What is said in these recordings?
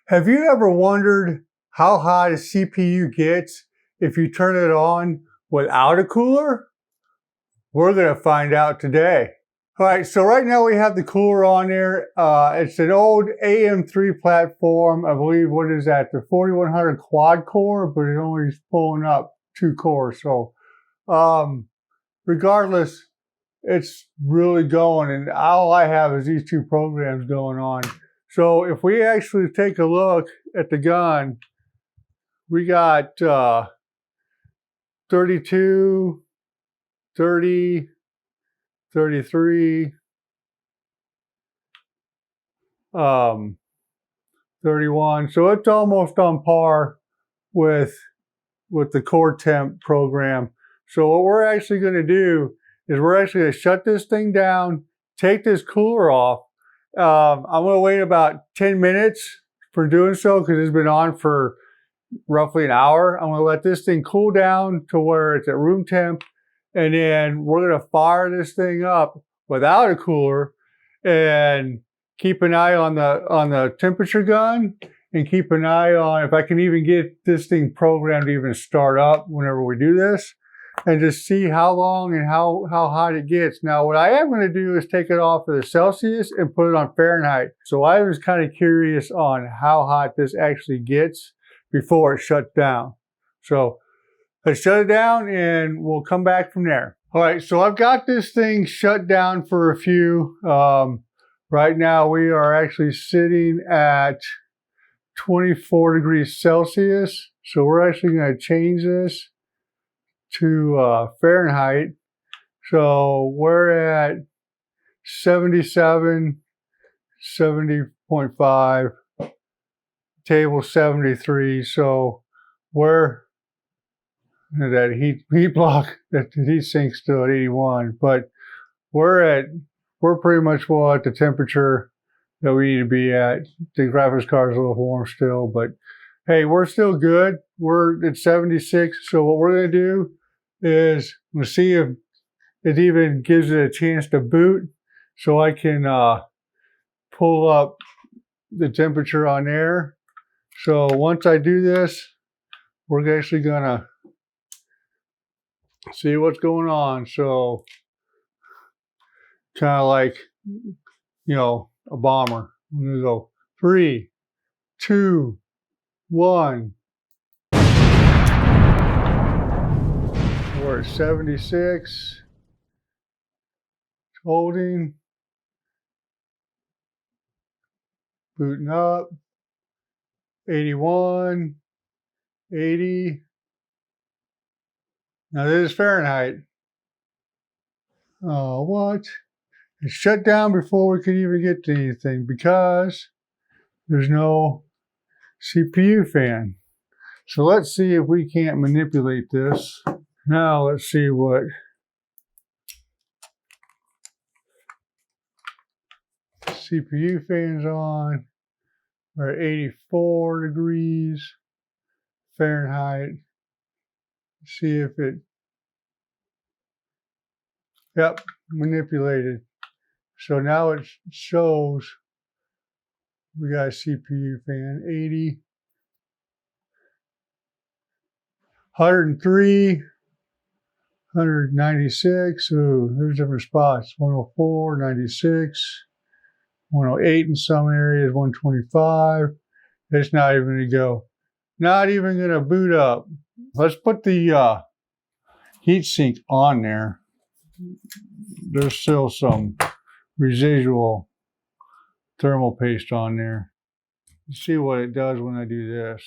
Have you ever wondered how hot a CPU gets if you turn it on without a cooler? We're going to find out today. All right, so right now we have the cooler on there. It's an old AM3 platform. I believe, what is that? The 4100 quad core, but it only is pulling up 2 cores. So regardless, it's really going, and all I have is these 2 programs going on. So if we actually take a look at the gun, we got 32, 30, 33, 31. So it's almost on par with the Core Temp program. So what we're actually going to do is we're actually going to shut this thing down, take this cooler off. I'm going to wait about 10 minutes for doing so because it's been on for roughly an hour. I'm going to let this thing cool down to where it's at room temp, and then we're going to fire this thing up without a cooler and keep an eye on the temperature gun, and keep an eye on if I can even get this thing programmed to even start up whenever we do this, and just see how long and how hot it gets. Now, what I am going to do is take it off of the Celsius and put it on Fahrenheit. So I was kind of curious on how hot this actually gets before it shuts down. So let's shut it down and we'll come back from there. All right, so I've got this thing shut down for a few. Right now we are actually sitting at 24 degrees Celsius. So we're actually going to change this to Fahrenheit. So we're at 77, 70.5, table 73. So we're that heat block, that the heat sink's still at 81, but we're pretty much well at the temperature that we need to be at. The graphics card's a little warm still, but hey, we're still good. We're at 76. So what we're going to do is we'll see if it even gives it a chance to boot, so I can pull up the temperature on there. So once I do this, we're actually going to see what's going on. So kind of like, a bomber. I'm going to go 3, 2, 1. We're at 76. Holding. Booting up. 81. 80. Now this is Fahrenheit. Oh, what? It shut down before we could even get to anything because there's no CPU fan. So let's see if we can't manipulate this. Now let's see what CPU fan's on. We're at 84 degrees Fahrenheit. See if it, yep, manipulated. So now it shows we got a CPU fan, 80, 103, 196. Ooh, there's different spots. 104, 96, 108 in some areas, 125. It's not even going to go. Not even going to boot up. Let's put the heat sink on there. There's still some residual thermal paste on there. Let's see what it does when I do this.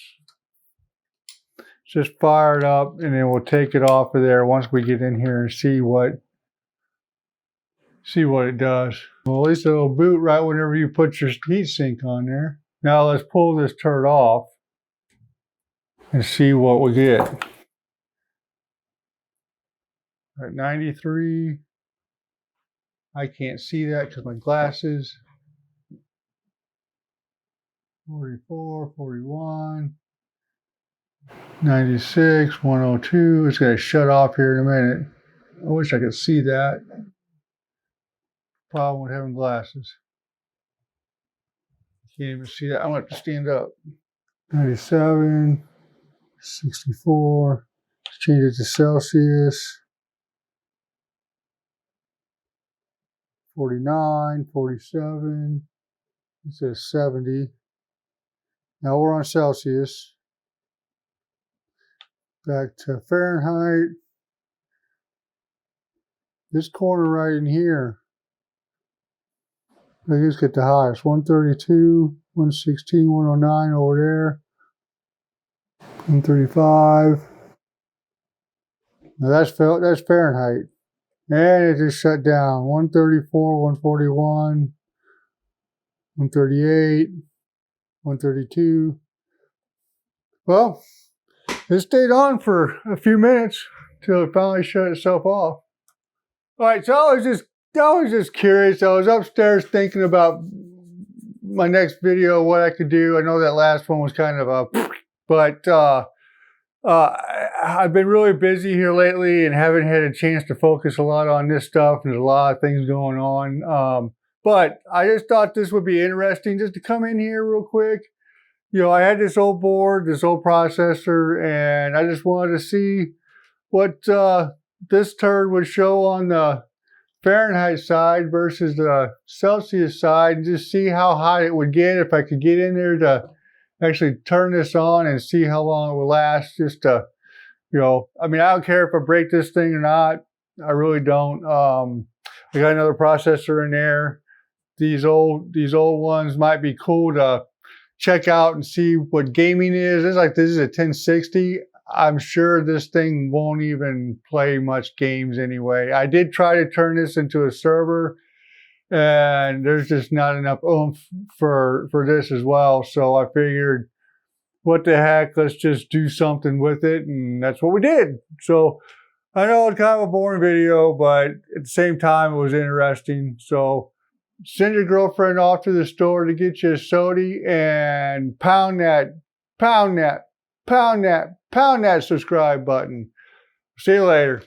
Just fire it up, and then we'll take it off of there once we get in here and see what it does. Well, at least it'll boot right whenever you put your heat sink on there. Now let's pull this turd off and see what we get. At 93. I can't see that because my glasses. 44, 41, 96, 102. It's going to shut off here in a minute. I wish I could see that. Problem with having glasses. Can't even see that. I'm going to have to stand up. 97, 64. Let's change it to Celsius. 49, 47. It says 70. Now we're on Celsius. Back to Fahrenheit. This corner right in here. Let's get the highest. 132, 116, 109 over there. 135. Now that's Fahrenheit. And it just shut down. 134, 141, 138, 132. Well, it stayed on for a few minutes till it finally shut itself off. All right, so I was just curious. I was upstairs thinking about my next video, what I could do. I know that last one was kind of a, but I've been really busy here lately and haven't had a chance to focus a lot on this stuff. There's a lot of things going on. But I just thought this would be interesting just to come in here real quick. You know, I had this old board, this old processor, and I just wanted to see what this turd would show on the Fahrenheit side versus the Celsius side, and just see how hot it would get if I could get in there to actually turn this on and see how long it would last. Just to, you know, I mean, I don't care if I break this thing or not. I really don't. I got another processor in there. These old ones might be cool to check out and see what gaming is. This is a 1060. I'm sure this thing won't even play much games anyway. I did try to turn this into a server, and there's just not enough oomph for this as well. So I figured, what the heck, let's just do something with it, and that's what we did. So I know it's kind of a boring video, but at the same time, it was interesting. So send your girlfriend off to the store to get you a soda and pound that subscribe button. See you later.